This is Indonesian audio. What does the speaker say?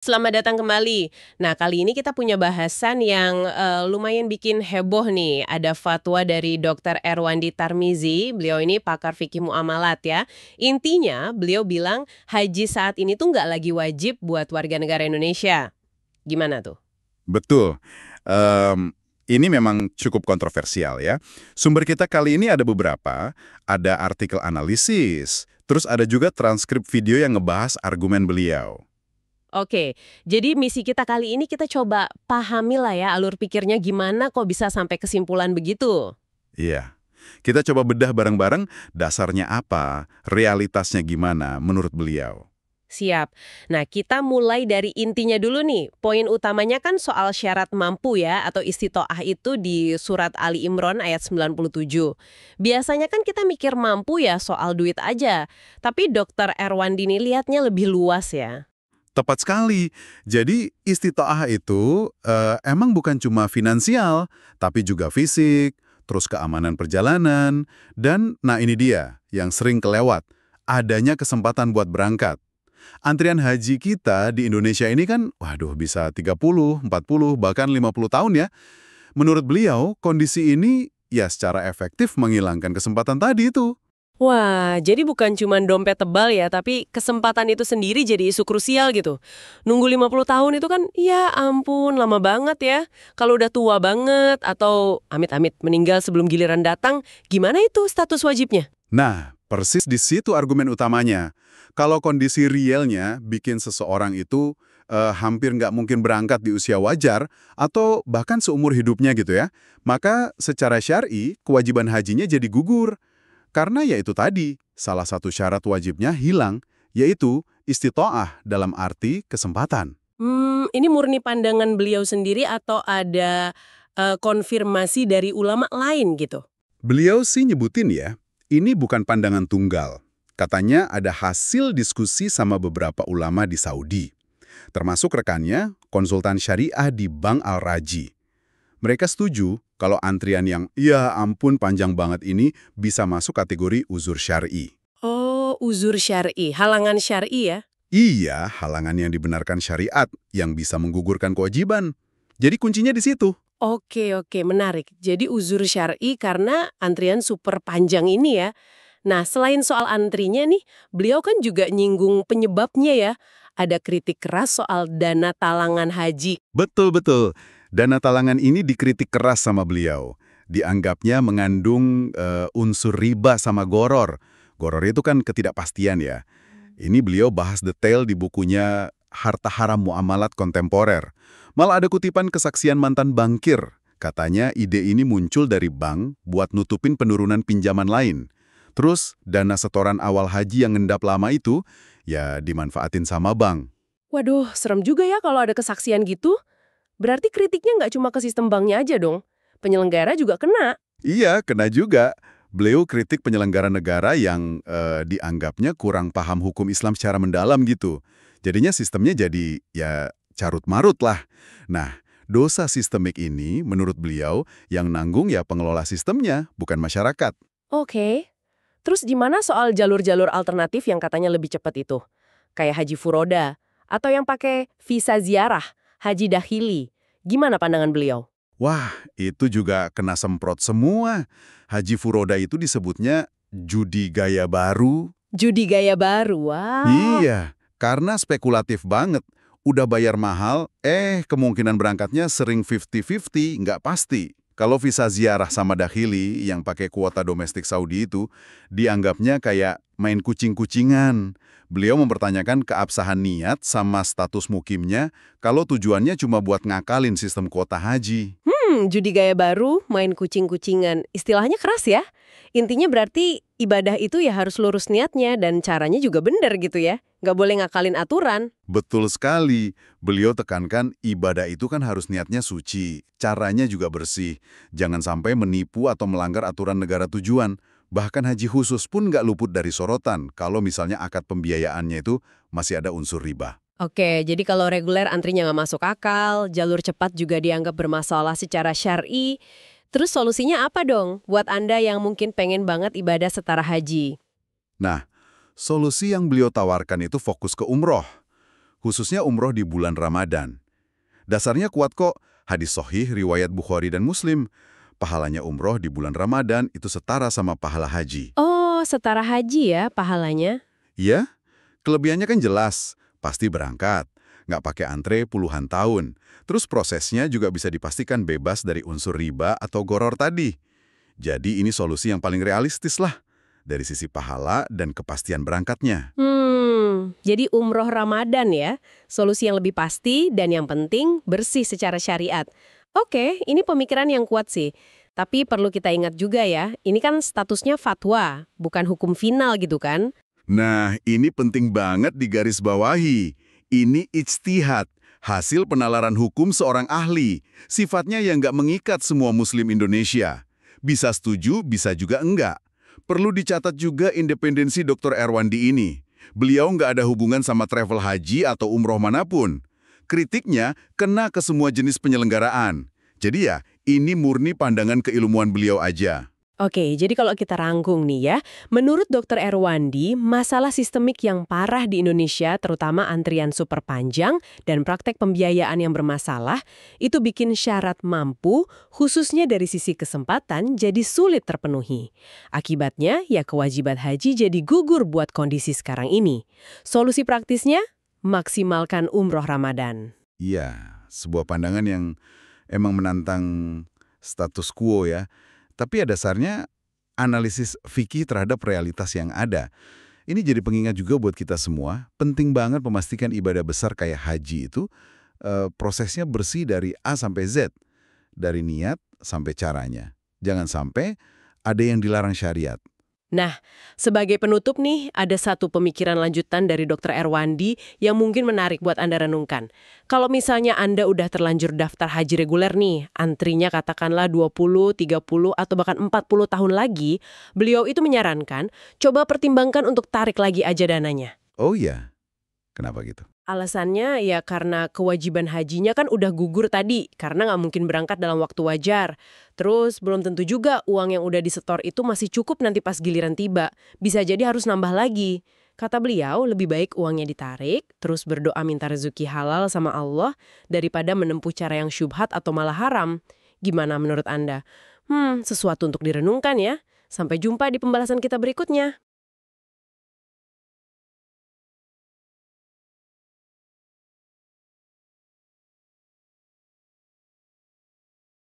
Selamat datang kembali. Nah, kali ini kita punya bahasan yang lumayan bikin heboh nih. Ada fatwa dari Dr. Erwandi Tarmizi. Beliau ini pakar fikih muamalat ya. Intinya, beliau bilang haji saat ini tuh nggak lagi wajib buat warga negara Indonesia. Gimana tuh? Betul. Em, ini memang cukup kontroversial ya. Sumber kita kali ini ada beberapa, ada artikel analisis, terus ada juga transkrip video yang ngebahas argumen beliau. Oke, jadi misi kita kali ini kita coba pahami lah ya alur pikirnya gimana kok bisa sampai kesimpulan begitu. Iya. Kita coba bedah bareng-bareng dasarnya apa, realitasnya gimana menurut beliau. Siap. Nah, kita mulai dari intinya dulu nih. Poin utamanya kan soal syarat mampu ya, atau istitoah itu di surat Ali Imran ayat 97. Biasanya kan kita mikir mampu ya soal duit aja. Tapi Dokter Erwandini lihatnya lebih luas ya. Tepat sekali. Jadi istitoah itu emang bukan cuma finansial, tapi juga fisik, terus keamanan perjalanan, dan nah ini dia yang sering kelewat, adanya kesempatan buat berangkat. Antrian haji kita di Indonesia ini kan, waduh bisa 30, 40, bahkan 50 tahun ya. Menurut beliau, kondisi ini ya secara efektif menghilangkan kesempatan tadi itu. Wah, jadi bukan cuma dompet tebal ya, tapi kesempatan itu sendiri jadi isu krusial gitu. Nunggu 50 tahun itu kan, ya ampun, lama banget ya. Kalau udah tua banget atau amit-amit meninggal sebelum giliran datang, gimana itu status wajibnya? Nah, persis di situ argumen utamanya. Kalau kondisi realnya bikin seseorang itu hampir nggak mungkin berangkat di usia wajar atau bahkan seumur hidupnya gitu ya, maka secara syar'i kewajiban hajinya jadi gugur. Karena ya itu tadi, salah satu syarat wajibnya hilang, yaitu istitoah dalam arti kesempatan. Ini murni pandangan beliau sendiri atau ada konfirmasi dari ulama lain gitu? Beliau sih nyebutin ya, ini bukan pandangan tunggal. Katanya ada hasil diskusi sama beberapa ulama di Saudi. Termasuk rekannya, konsultan syariah di Bank Al-Raji. Mereka setuju kalau antrian yang ya ampun panjang banget ini bisa masuk kategori uzur syar'i. Oh, uzur syar'i, halangan syar'i ya? Iya, halangan yang dibenarkan syariat yang bisa menggugurkan kewajiban. Jadi kuncinya di situ. Oke, oke, menarik. Jadi uzur syar'i karena antrian super panjang ini ya. Nah, selain soal antrinya nih, beliau kan juga nyinggung penyebabnya ya. Ada kritik keras soal dana talangan haji. Betul-betul. Dana talangan ini dikritik keras sama beliau. Dianggapnya mengandung unsur riba sama goror. Goror itu kan ketidakpastian ya. Ini beliau bahas detail di bukunya Harta Haram Muamalat Kontemporer. Malah ada kutipan kesaksian mantan bankir. Katanya ide ini muncul dari bank buat nutupin penurunan pinjaman lain. Terus dana setoran awal haji yang ngendap lama itu ya dimanfaatin sama bank. Waduh, serem juga ya kalau ada kesaksian gitu. Berarti kritiknya nggak cuma ke sistem banknya aja dong. Penyelenggara juga kena. Iya, kena juga. Beliau kritik penyelenggara negara yang dianggapnya kurang paham hukum Islam secara mendalam gitu. Jadinya sistemnya jadi ya carut-marut lah. Nah, dosa sistemik ini menurut beliau yang nanggung ya pengelola sistemnya, bukan masyarakat. Oke. Terus gimana soal jalur-jalur alternatif yang katanya lebih cepat itu? Kayak haji furoda, atau yang pakai visa ziarah, haji dahili. Gimana pandangan beliau? Wah, itu juga kena semprot semua. Haji Furoda itu disebutnya judi gaya baru. Judi gaya baru, wah. Iya, karena spekulatif banget. Udah bayar mahal, kemungkinan berangkatnya sering 50-50, nggak pasti. Kalau visa ziarah sama dahili yang pakai kuota domestik Saudi itu, dianggapnya kayak main kucing-kucingan. Beliau mempertanyakan keabsahan niat sama status mukimnya kalau tujuannya cuma buat ngakalin sistem kuota haji. Judi gaya baru, main kucing-kucingan. Istilahnya keras ya. Intinya berarti ibadah itu ya harus lurus niatnya dan caranya juga benar gitu ya. Nggak boleh ngakalin aturan. Betul sekali. Beliau tekankan ibadah itu kan harus niatnya suci, caranya juga bersih. Jangan sampai menipu atau melanggar aturan negara tujuan. Bahkan haji khusus pun nggak luput dari sorotan kalau misalnya akad pembiayaannya itu masih ada unsur riba. Oke, jadi kalau reguler antrinya nggak masuk akal, jalur cepat juga dianggap bermasalah secara syar'i. Terus solusinya apa dong buat Anda yang mungkin pengen banget ibadah setara haji? Nah, solusi yang beliau tawarkan itu fokus ke umroh. khususnya umroh di bulan Ramadan. Dasarnya kuat kok, hadis sahih riwayat Bukhari dan Muslim. Pahalanya umroh di bulan Ramadan itu setara sama pahala haji. Oh, setara haji ya pahalanya? Ya, kelebihannya kan jelas, pasti berangkat, nggak pakai antre puluhan tahun. Terus prosesnya juga bisa dipastikan bebas dari unsur riba atau goror tadi. Jadi ini solusi yang paling realistis lah, dari sisi pahala dan kepastian berangkatnya. Jadi umroh Ramadan ya, solusi yang lebih pasti dan yang penting bersih secara syariat. Oke, ini pemikiran yang kuat sih. Tapi perlu kita ingat juga ya, ini kan statusnya fatwa, bukan hukum final gitu kan? Nah, ini penting banget digarisbawahi. Ini ijtihad, hasil penalaran hukum seorang ahli. Sifatnya yang nggak mengikat semua muslim Indonesia. Bisa setuju, bisa juga enggak. Perlu dicatat juga independensi Dr. Erwandi ini. Beliau nggak ada hubungan sama travel haji atau umroh manapun. Kritiknya kena ke semua jenis penyelenggaraan. Jadi ya, ini murni pandangan keilmuan beliau aja. Oke, jadi kalau kita rangkum nih ya, menurut Dr. Erwandi, masalah sistemik yang parah di Indonesia, terutama antrian super panjang dan praktek pembiayaan yang bermasalah, itu bikin syarat mampu, khususnya dari sisi kesempatan, jadi sulit terpenuhi. Akibatnya, ya kewajiban haji jadi gugur buat kondisi sekarang ini. Solusi praktisnya, maksimalkan umroh Ramadan. Iya, sebuah pandangan yang emang menantang status quo ya. Tapi ya dasarnya analisis fikih terhadap realitas yang ada. Ini jadi pengingat juga buat kita semua, penting banget memastikan ibadah besar kayak haji itu prosesnya bersih dari A sampai Z. Dari niat sampai caranya. Jangan sampai ada yang dilarang syariat. Nah, sebagai penutup nih, ada satu pemikiran lanjutan dari Dr. Erwandi yang mungkin menarik buat Anda renungkan. Kalau misalnya Anda udah terlanjur daftar haji reguler nih, antrinya katakanlah 20, 30, atau bahkan 40 tahun lagi, beliau itu menyarankan, coba pertimbangkan untuk tarik lagi aja dananya. Oh iya, kenapa gitu? Alasannya ya karena kewajiban hajinya kan udah gugur tadi, karena nggak mungkin berangkat dalam waktu wajar. Terus belum tentu juga uang yang udah disetor itu masih cukup nanti pas giliran tiba. Bisa jadi harus nambah lagi. Kata beliau, lebih baik uangnya ditarik, terus berdoa minta rezeki halal sama Allah, daripada menempuh cara yang syubhat atau malah haram. Gimana menurut Anda? Sesuatu untuk direnungkan ya. Sampai jumpa di pembahasan kita berikutnya.